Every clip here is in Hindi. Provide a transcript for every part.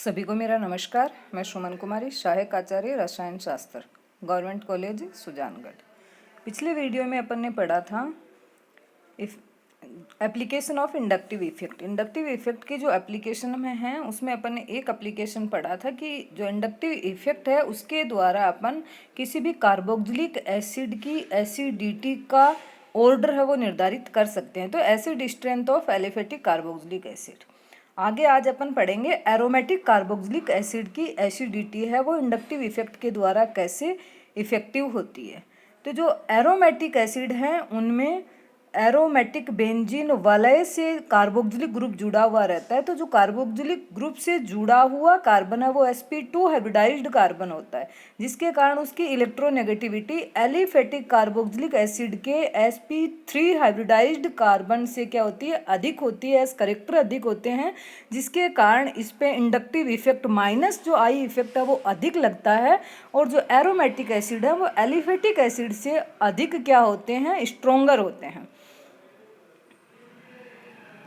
सभी को मेरा नमस्कार। मैं सुमन कुमारी, सहायक आचार्य रसायन शास्त्र, गवर्नमेंट कॉलेज सुजानगढ़। पिछले वीडियो में अपन ने पढ़ा था application of inductive effect. Inductive effect की जो एप्लीकेशन में है उसमें अपन ने एक एप्लीकेशन पढ़ा था कि जो इंडक्टिव इफेक्ट है उसके द्वारा अपन किसी भी कार्बोक्सिलिक एसिड की एसिडिटी का ऑर्डर है वो निर्धारित कर सकते हैं। तो acid strength of aliphatic carboxylic acid. आगे आज अपन पढ़ेंगे एरोमेटिक कार्बोक्सिलिक एसिड की एसिडिटी है वो इंडक्टिव इफेक्ट के द्वारा कैसे इफेक्टिव होती है। तो जो एरोमेटिक एसिड हैं उनमें एरोमेटिक बेंजीन वलय से कार्बोक्सिलिक ग्रुप जुड़ा हुआ रहता है। तो जो कार्बोक्सिलिक ग्रुप से जुड़ा हुआ कार्बन है वो sp2 हाइब्रिडाइज्ड कार्बन होता है, जिसके कारण उसकी इलेक्ट्रोनेगेटिविटी एलिफेटिक कार्बोक्सिलिक एसिड के sp3 हाइब्रिडाइज्ड कार्बन से क्या होती है, अधिक होती है। एस करेक्टर अधिक होते हैं, जिसके कारण इस पे इंडक्टिव इफेक्ट माइनस जो आई इफेक्ट है वो अधिक लगता है। और जो एरोमेटिक एसिड है वो एलिफेटिक एसिड से अधिक क्या होते हैं, स्ट्रोंगर होते हैं।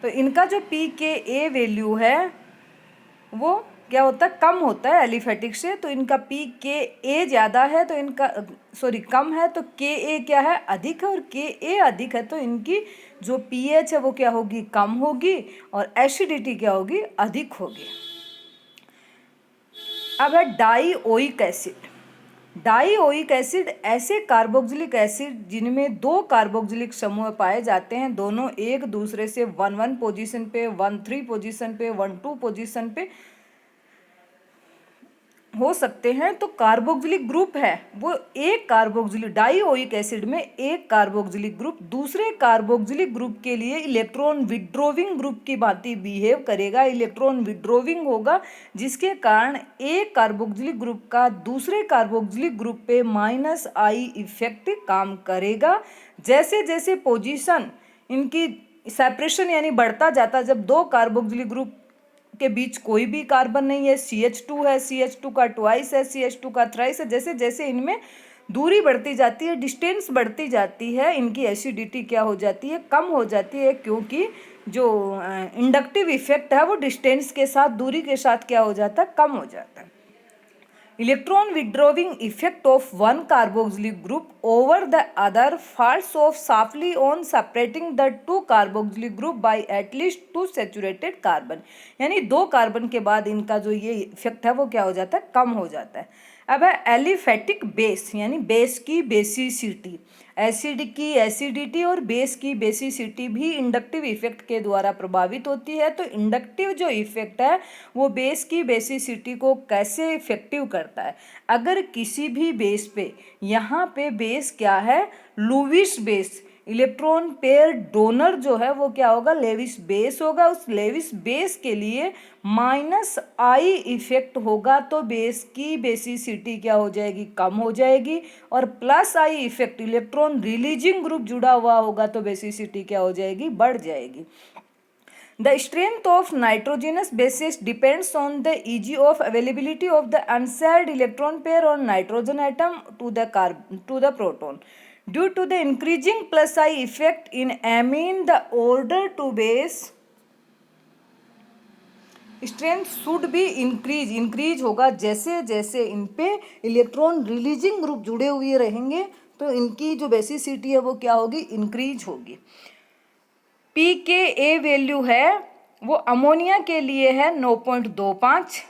तो इनका जो pKa वैल्यू है वो क्या होता है, कम होता है एलिफेटिक से। तो इनका pKa ज़्यादा है तो इनका कम है, तो Ka क्या है, अधिक है। और Ka अधिक है तो इनकी जो pH है वो क्या होगी, कम होगी, और एसिडिटी क्या होगी, अधिक होगी। अब है डाइओइक एसिड। डाइओइक एसिड ऐसे कार्बोक्सिलिक एसिड जिनमें दो कार्बोक्सिलिक समूह पाए जाते हैं, दोनों एक दूसरे से 1,1 पोजीशन पे, 1,3 पोजीशन पे, 1,2 पोजीशन पे हो सकते हैं। तो कार्बोक्सिलिक ग्रुप है वो एक कार्बोक्सिलिक डाइओइक एसिड में एक कार्बोक्सिलिक ग्रुप दूसरे कार्बोक्सिलिक ग्रुप के लिए इलेक्ट्रॉन विड्रॉविंग ग्रुप की भांति बिहेव करेगा। इलेक्ट्रॉन विड्रॉविंग होगा, जिसके कारण एक कार्बोक्सिलिक ग्रुप का दूसरे कार्बोक्सिलिक ग्रुप पे माइनस आई इफेक्ट काम करेगा। जैसे जैसे पोजीशन इनकी सेपरेशन यानी बढ़ता जाता, जब दो कार्बोक्सिलिक ग्रुप के बीच कोई भी कार्बन नहीं है, CH2 है, CH2 का ट्वाइस है, CH2 का थ्राइस है, जैसे जैसे इनमें दूरी बढ़ती जाती है, डिस्टेंस बढ़ती जाती है, इनकी एसिडिटी क्या हो जाती है, कम हो जाती है। क्योंकि जो इंडक्टिव इफेक्ट है वो डिस्टेंस के साथ, दूरी के साथ क्या हो जाता है, कम हो जाता है। Electron withdrawing effect of one carboxylic group over the other falls off sharply on separating the two carboxylic group by at least 2 saturated carbon। यानी दो कार्बन के बाद इनका जो ये इफेक्ट है वो क्या हो जाता है, कम हो जाता है। अब है एलिफेटिक बेस, यानी बेस की बेसिसिटी। एसिड की एसिडिटी और बेस की बेसिसिटी भी इंडक्टिव इफेक्ट के द्वारा प्रभावित होती है। तो इंडक्टिव जो इफेक्ट है वो बेस की बेसिसिटी को कैसे इफेक्टिव करता है। अगर किसी भी बेस पे, यहाँ पे बेस क्या है, Lewis base, electron pair donor जो है वो क्या होगा, लेविस बेस होगा। उस लेविस बेस के लिए माइनस आई इफेक्ट होगा तो बेस की बेसिसिटी क्या हो जाएगी, कम हो जाएगी। और plus I effect, electron releasing group जुड़ा हुआ होगा तो बेसिसिटी क्या हो जाएगी, बढ़ जाएगी। The strength of nitrogenous bases depends on the Eg of availability of the unshared electron pair on nitrogen atom to the proton. Due to the increasing plus I effect in amine, the order to base strength should भी इंक्रीज होगा। जैसे जैसे इन पे इलेक्ट्रॉन रिलीजिंग ग्रुप जुड़े हुए रहेंगे तो इनकी जो बेसिसिटी है वो क्या होगी, इंक्रीज होगी। pKa वैल्यू है वो अमोनिया के लिए है 9.25,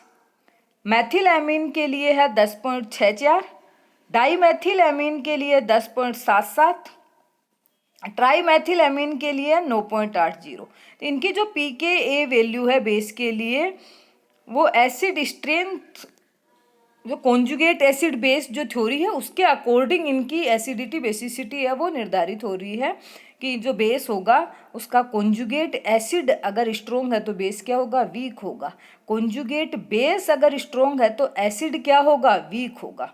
मैथिल एमीन के लिए है 10.64, डाईमेथिल एमीन के लिए 10.77, ट्राईमेथिल एमीन के लिए 9.80। तो इनकी जो pKa वैल्यू है बेस के लिए वो एसिड स्ट्रेंथ, जो कॉन्जुगेट एसिड बेस जो थ्योरी है उसके अकॉर्डिंग इनकी एसिडिटी बेसिसिटी है वो निर्धारित हो रही है कि जो बेस होगा उसका कॉन्जुगेट एसिड अगर स्ट्रोंग है तो बेस क्या होगा, वीक होगा। कॉन्जुगेट बेस अगर स्ट्रोंग है तो एसिड क्या होगा, वीक होगा।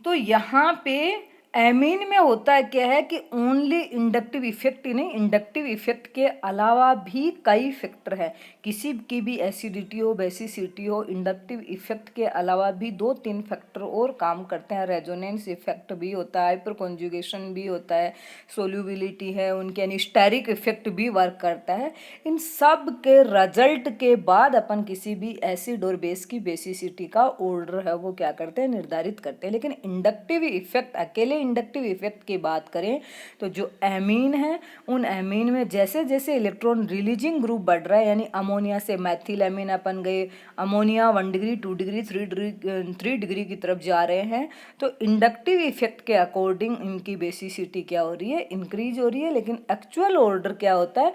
तो यहाँ पे एमीन में होता है क्या है कि ओनली इंडक्टिव इफेक्ट ही नहीं, इंडक्टिव इफेक्ट के अलावा भी कई फैक्टर है। किसी की भी एसिडिटी हो, बेसिसिटी हो, इंडक्टिव इफेक्ट के अलावा भी 2-3 फैक्टर और काम करते हैं। रेजोनेंस इफेक्ट भी होता है, हाइपर कॉन्जुगेशन भी होता है, सोल्यूबिलिटी है, उनके यानी स्टेरिक इफेक्ट भी वर्क करता है। इन सब के रिजल्ट के बाद अपन किसी भी एसिड और बेस की बेसिसिटी का ऑर्डर है वो क्या करते हैं, निर्धारित करते हैं। लेकिन इंडक्टिव इफेक्ट, अकेले इंडक्टिव इफेक्ट की बात करें तो जो एमीन है, उन एमीन में जैसे जैसे इलेक्ट्रॉन रिलीजिंग ग्रुप बढ़ रहा है, यानी अमोनिया से मैथिल एमीन अपन गए, अमोनिया 1 डिग्री 2 डिग्री 3 डिग्री की तरफ जा रहे हैं, तो इंडक्टिव इफेक्ट के अकॉर्डिंग इनकी बेसिसिटी क्या हो रही है, इंक्रीज हो रही है। लेकिन एक्चुअल ऑर्डर क्या होता है,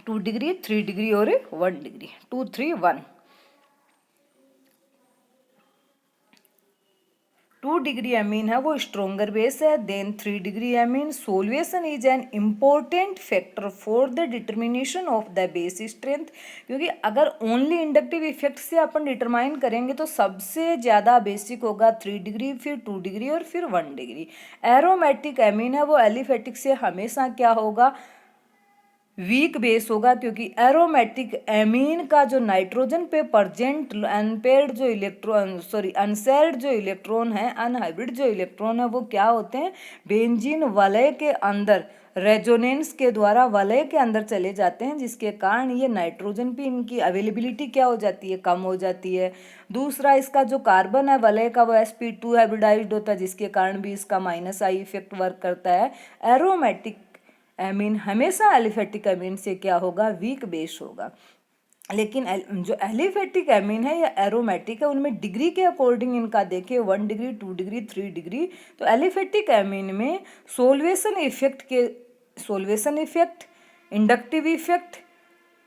2 डिग्री 3 डिग्री और 1 डिग्री, 2 3 1। 2 डिग्री एमीन है वो स्ट्रोंगर बेस है than 3 degree amine. Solution is an important factor for the determination of the base strength, क्योंकि अगर ओनली इंडक्टिव इफेक्ट से अपन डिटरमाइन करेंगे तो सबसे ज़्यादा बेसिक होगा 3 डिग्री, फिर 2 डिग्री और फिर 1 डिग्री। एरोमेटिक एमीन है वो एलिफेटिक से हमेशा क्या होगा, वीक बेस होगा, क्योंकि एरोमेटिक एमीन का जो नाइट्रोजन पे प्रेजेंट अनपेयर्ड जो इलेक्ट्रॉन अनसेयर्ड जो इलेक्ट्रॉन है, अनहाइब्रिड जो इलेक्ट्रॉन है, वो क्या होते हैं, बेंजीन वलय के अंदर रेजोनेंस के द्वारा वलय के अंदर चले जाते हैं, जिसके कारण ये नाइट्रोजन पे इनकी अवेलेबिलिटी क्या हो जाती है, कम हो जाती है। दूसरा, इसका जो कार्बन है वलय का वो sp2 हाइब्रिडाइज्ड होता है, जिसके कारण भी इसका -I इफेक्ट वर्क करता है। एरोमेटिक एमीन हमेशा एलिफेटिक एमीन से क्या होगा, वीक बेस होगा। लेकिन जो एलिफेटिक एमीन है या एरोमेटिक है, उनमें डिग्री के अकॉर्डिंग इनका देखें 1 डिग्री 2 डिग्री 3 डिग्री, तो एलिफेटिक एमीन में सोल्वेशन इफेक्ट, इंडक्टिव इफेक्ट,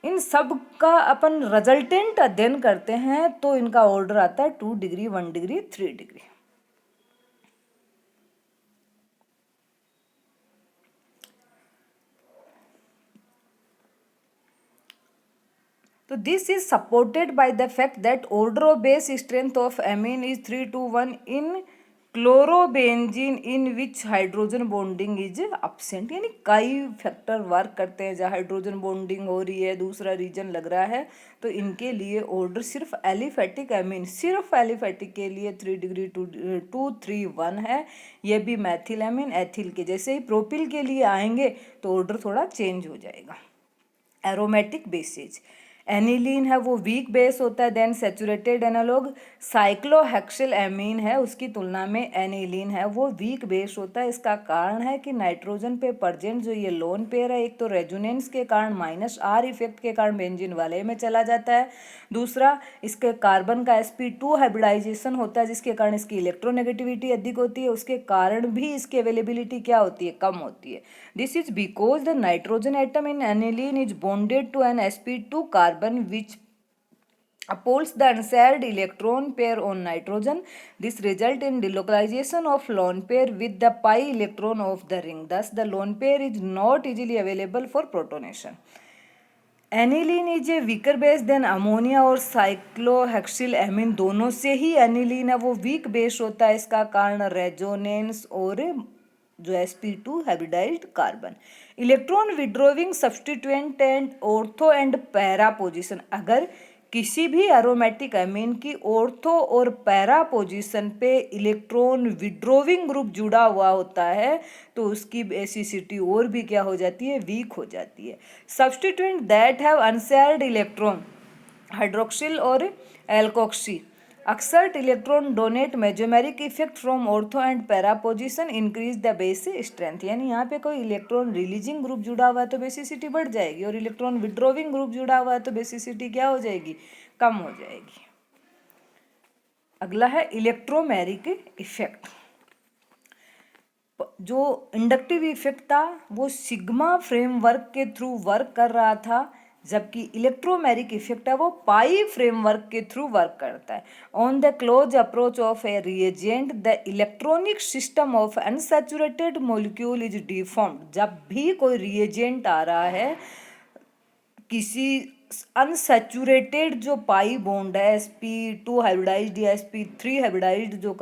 इन सब का अपन रिजल्टेंट अध्ययन करते हैं, तो इनका ऑर्डर आता है 2 degree 1 degree 3 degree. So this is supported by the fact that order of base strength of amine is 3:1 in chlorobenzene in which hydrogen bonding is absent। यानी कई फैक्टर वर्क करते हैं, जहाँ हाइड्रोजन बॉन्डिंग हो रही है, दूसरा रीजन लग रहा है, तो इनके लिए ऑर्डर सिर्फ एलिफेटिक एमीन, सिर्फ एलिफेटिक के लिए 3 डिग्री 2 3 1 है। ये भी मैथिल एमीन एथिल के, जैसे ही प्रोपिल के लिए आएंगे तो ऑर्डर थोड़ा चेंज हो जाएगा। एरोमेटिक बेसेज, एनिलीन है वो वीक बेस होता है, then saturated analogue cyclohexyl amine है, उसकी तुलना में एनिलीन है वो वीक बेस होता है। इसका कारण है कि नाइट्रोजन पे प्रेजेंट जो ये लोन पेयर है, एक तो रेजोनेंस के कारण -R इफेक्ट के कारण बेंजीन वलय में चला जाता है, दूसरा इसके कार्बन का sp2 हाइब्रिडाइजेशन होता है, जिसके कारण इसकी इलेक्ट्रोनेगेटिविटी अधिक होती है, उसके कारण भी इसकी अवेलेबिलिटी क्या होती है, कम होती है। This is because the nitrogen atom in aniline is bonded to an sp2 carbon which opposes the unshared electron pair on nitrogen. This result in delocalization of lone pair with the pi electron of the ring. Thus the lone pair is not easily available for protonation. Aniline is a weaker base than ammonia और साइक्लोहेक्सिल एमीन, दोनों से ही एनिलीन है वो वीक बेस होता है। इसका कारण रेजोनेंस और जो sp2 hybridised carbon. Electron withdrawing substituent and ortho and para position, अगर किसी भी एरोमेटिक एमीन की ऑर्थो और पैरा पोजीशन पे इलेक्ट्रॉन विड्रोविंग ग्रुप जुड़ा हुआ होता है तो उसकी बेसिसिटी और भी क्या हो जाती है, वीक हो जाती है। Substituent that have unshared electron, hydroxyl और alkoxy, exert electron donate mesomeric effect from ortho and para position increase the base strength. यानी यहाँ पे कोई इलेक्ट्रॉन रिलीजिंग ग्रुप जुड़ा हुआ है तो बेसिसिटी बढ़ जाएगी, और इलेक्ट्रॉन विड्रोविंग ग्रुप जुड़ा हुआ है तो बेसिसिटी क्या हो जाएगी, कम हो जाएगी। अगला है इलेक्ट्रोमेरिक इफेक्ट। जो इंडक्टिव इफेक्ट था वो सिग्मा फ्रेमवर्क के थ्रू वर्क कर रहा था, जबकि इलेक्ट्रोमेरिक इफेक्ट है वो पाई फ्रेमवर्क के थ्रू वर्क करता है। On the close approach of A reagent the electronic system of unsaturated molecule is deformed. जब भी कोई रिएजेंट आ रहा है किसी अनसैचुरेटेड जो पाई बॉन्ड है sp2 हाइब्रिडाइज्ड या sp3 हाइब्रिडाइज्ड जो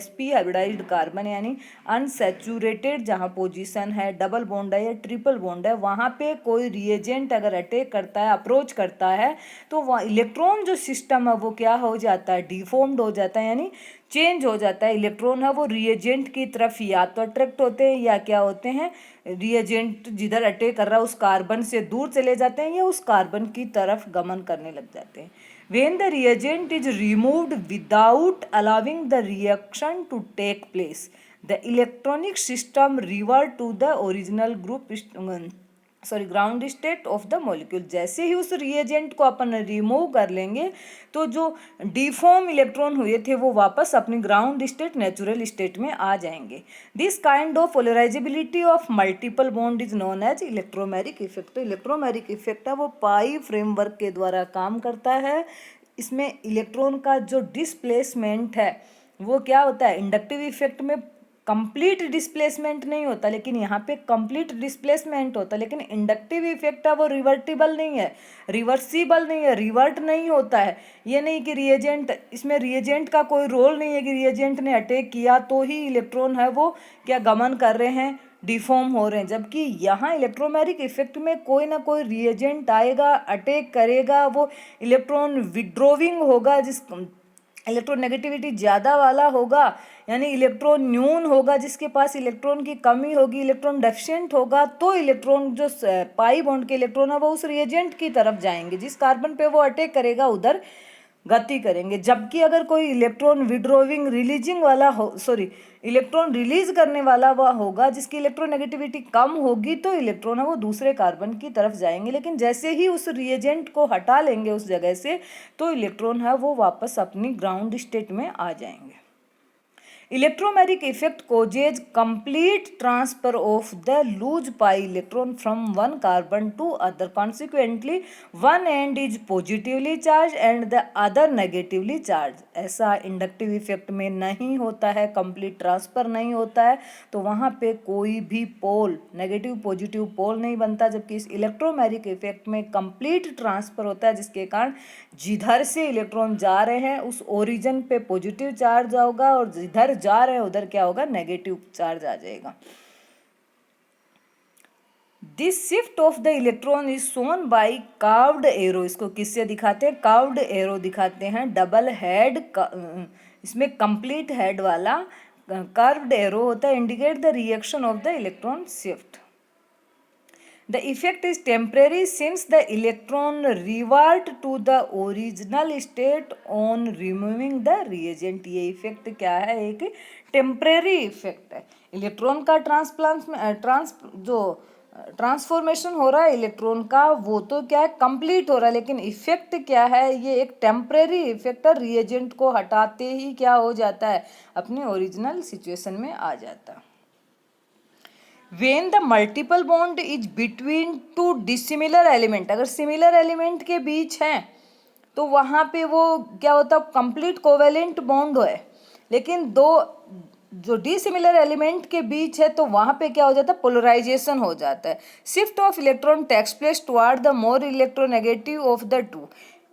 sp हाइब्रिडाइज्ड कार्बन यानी अनसैचुरेटेड जहाँ पोजीशन है, डबल बॉन्ड है या ट्रिपल बॉन्ड है, वहाँ पे कोई रिएजेंट अगर अटैक करता है, अप्रोच करता है, तो वह इलेक्ट्रॉन जो सिस्टम है वो क्या हो जाता है, डिफॉर्म्ड हो जाता है, यानी चेंज हो जाता है। इलेक्ट्रॉन है वो रिएजेंट की तरफ या तो अट्रैक्ट होते हैं या क्या होते हैं, रिएजेंट जिधर अटैक कर रहा है उस कार्बन से दूर चले जाते हैं या उस कार्बन की तरफ गमन करने लग जाते हैं। When the reagent is removed without allowing the reaction to take place, the electronic system revert to the original group ground state of the molecule. जैसे ही उस रिएजेंट को अपन रिमूव कर लेंगे तो जो डिफॉर्म इलेक्ट्रॉन हुए थे वो वापस अपनी ग्राउंड स्टेट, नेचुरल स्टेट में आ जाएंगे। This kind of polarizability of multiple bond is known as electromeric effect. तो इलेक्ट्रोमैरिक इफेक्ट है वो पाई फ्रेमवर्क के द्वारा काम करता है। इसमें इलेक्ट्रॉन का जो डिस्प्लेसमेंट है वो क्या होता है, इंडक्टिव इफेक्ट में कंप्लीट डिस्प्लेसमेंट नहीं होता, लेकिन यहाँ पे कंप्लीट डिस्प्लेसमेंट होता है। लेकिन इंडक्टिव इफेक्ट है वो रिवर्टिबल नहीं है, रिवर्सिबल नहीं है, रिवर्ट नहीं होता है। ये नहीं कि रिएजेंट, इसमें रिएजेंट का कोई रोल नहीं है कि रिएजेंट ने अटैक किया तो ही इलेक्ट्रॉन है वो क्या गमन कर रहे हैं, डिफॉर्म हो रहे हैं। जबकि यहाँ इलेक्ट्रोमैरिक इफेक्ट में कोई ना कोई रिएजेंट आएगा, अटैक करेगा, वो इलेक्ट्रॉन विड्रोविंग होगा, जिस इलेक्ट्रोनेगेटिविटी ज़्यादा वाला होगा, यानी इलेक्ट्रॉन न्यून होगा, जिसके पास इलेक्ट्रॉन की कमी होगी, इलेक्ट्रॉन डेफिशिएंट होगा, तो इलेक्ट्रॉन जो पाई बॉन्ड के इलेक्ट्रॉन है वो उस रिएजेंट की तरफ जाएंगे, जिस कार्बन पे वो अटैक करेगा उधर गति करेंगे। जबकि अगर कोई इलेक्ट्रॉन विड्रोविंग रिलीजिंग वाला हो, इलेक्ट्रॉन रिलीज करने वाला वह होगा जिसकी इलेक्ट्रोनेगेटिविटी कम होगी, तो इलेक्ट्रॉन है वो दूसरे कार्बन की तरफ जाएंगे। लेकिन जैसे ही उस रिएजेंट को हटा लेंगे उस जगह से, तो इलेक्ट्रॉन है वो वापस अपनी ग्राउंड स्टेट में आ जाएंगे। Electromagnetic effect causes complete transfer of the loose pi electron from one carbon to other. Consequently, one end is positively charged and the other negatively charged. ऐसा इंडक्टिव इफेक्ट में नहीं होता है, कंप्लीट ट्रांसफर नहीं होता है, तो वहाँ पे कोई भी पोल, नेगेटिव पॉजिटिव पोल नहीं बनता। जबकि इस इलेक्ट्रोमैग्नेटिक इफेक्ट में कंप्लीट ट्रांसफर होता है, जिसके कारण जिधर से इलेक्ट्रॉन जा रहे हैं उस ओरिजिन पे पॉजिटिव चार्ज होगा और जिधर जा रहे हैं उधर क्या होगा, नेगेटिव चार्ज आ जाएगा। This shift of the electron is shown bye curved arrow. इसको किससे दिखाते हैं, कर्व्ड एरो दिखाते हैं। डबल हेड, इसमें कंप्लीट हेड वाला कर्व्ड एरो होता है, indicate the reaction of the electron shift. The effect is temporary since the electron revert to the original state on removing the reagent। ये इफेक्ट क्या है, एक टेम्परेरी इफेक्ट है। इलेक्ट्रॉन का ट्रांसफॉर्मेशन हो रहा है इलेक्ट्रॉन का, वो तो क्या है, कंप्लीट हो रहा है, लेकिन इफेक्ट क्या है, ये एक टेम्परेरी इफेक्ट है। रिएजेंट को हटाते ही क्या हो जाता है, अपने ओरिजिनल सिचुएशन में आ जाता है। When the multiple bond is between two dissimilar element, अगर सिमिलर एलिमेंट के बीच हैं तो वहाँ पे वो क्या होता है, कंप्लीट कोवेलेंट बॉन्ड है। लेकिन दो जो डिसिमिलर एलिमेंट के बीच है तो वहाँ पे क्या हो जाता है, पोलराइजेशन हो जाता है। Shift of electron takes place toward the more electronegative of the two.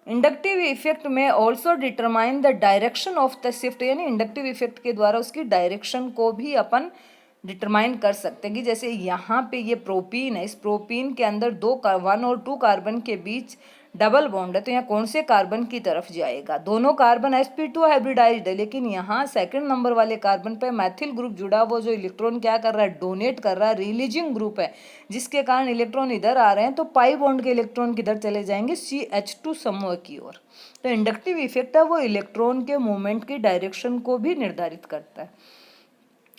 Inductive effect may also determine the direction of the shift, यानी इंडक्टिव इफेक्ट के द्वारा उसकी डायरेक्शन को भी अपन डिटरमाइन कर सकते हैं। कि जैसे यहाँ पे ये प्रोपीन है, इस प्रोपीन के अंदर 1 और 2 कार्बन के बीच डबल बॉन्ड है, तो यहाँ कौन से कार्बन की तरफ जाएगा, दोनों कार्बन sp2 हाइब्रिडाइज्ड है, लेकिन यहाँ सेकंड नंबर वाले कार्बन पे मैथिल ग्रुप जुड़ा, वो जो इलेक्ट्रॉन क्या कर रहा है, डोनेट कर रहा है, रिलीजिंग ग्रुप है, जिसके कारण इलेक्ट्रॉन इधर आ रहे हैं, तो पाई बॉन्ड के इलेक्ट्रॉन किधर चले जाएंगे, CH2 समूह की ओर। तो इंडक्टिव इफेक्ट है वो इलेक्ट्रॉन के मूवमेंट की डायरेक्शन को भी निर्धारित करता है।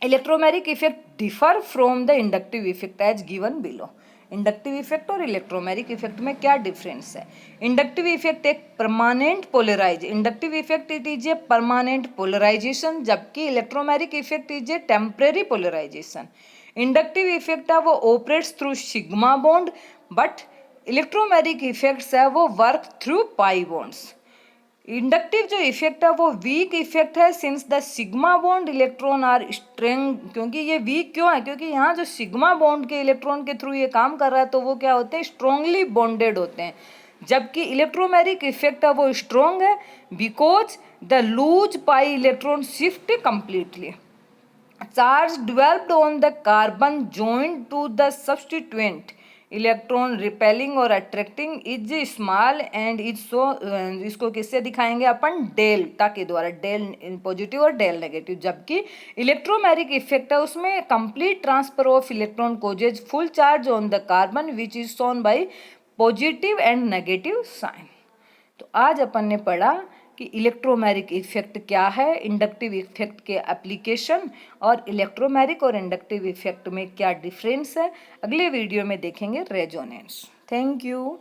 Electromagnetic effect differ from the inductive effect as given below. Inductive effect और इलेक्ट्रोमैग्नेटिक इफेक्ट में क्या डिफरेंस है। इंडक्टिव इफेक्ट एक permanent polarize, inductive effect it is a permanent polarization, जबकि electromagnetic effect is a temporary polarization. Inductive effect है वो operates through sigma bond, but electromagnetic effects है वो work through pi bonds. Inductive जो इफेक्ट है वो वीक इफेक्ट है since the sigma bond electron are strong. क्योंकि ये वीक क्यों है, क्योंकि यहाँ जो सिग्मा बॉन्ड के इलेक्ट्रॉन के थ्रू ये काम कर रहा है तो वो क्या होते हैं, स्ट्रांगली बॉन्डेड होते हैं। जबकि इलेक्ट्रोमैग्नेटिक इफेक्ट है वो स्ट्रॉन्ग है because the loose pi electron shift completely. Charge developed on the carbon joined to the substituent electron repelling और attracting is small and is so, इसको किससे दिखाएंगे अपन, डेल्टा के द्वारा, डेल पॉजिटिव और डेल नेगेटिव। जबकि इलेक्ट्रोमैग्नेटिक इफेक्ट है उसमें complete transfer of electron causes full charge on the carbon which is shown by positive and negative sign. तो आज अपन ने पढ़ा कि इलेक्ट्रोमैग्नेटिक इफेक्ट क्या है, इंडक्टिव इफेक्ट के एप्लीकेशन और इलेक्ट्रोमैग्नेटिक और इंडक्टिव इफेक्ट में क्या डिफरेंस है। अगले वीडियो में देखेंगे रेजोनेंस। Thank you.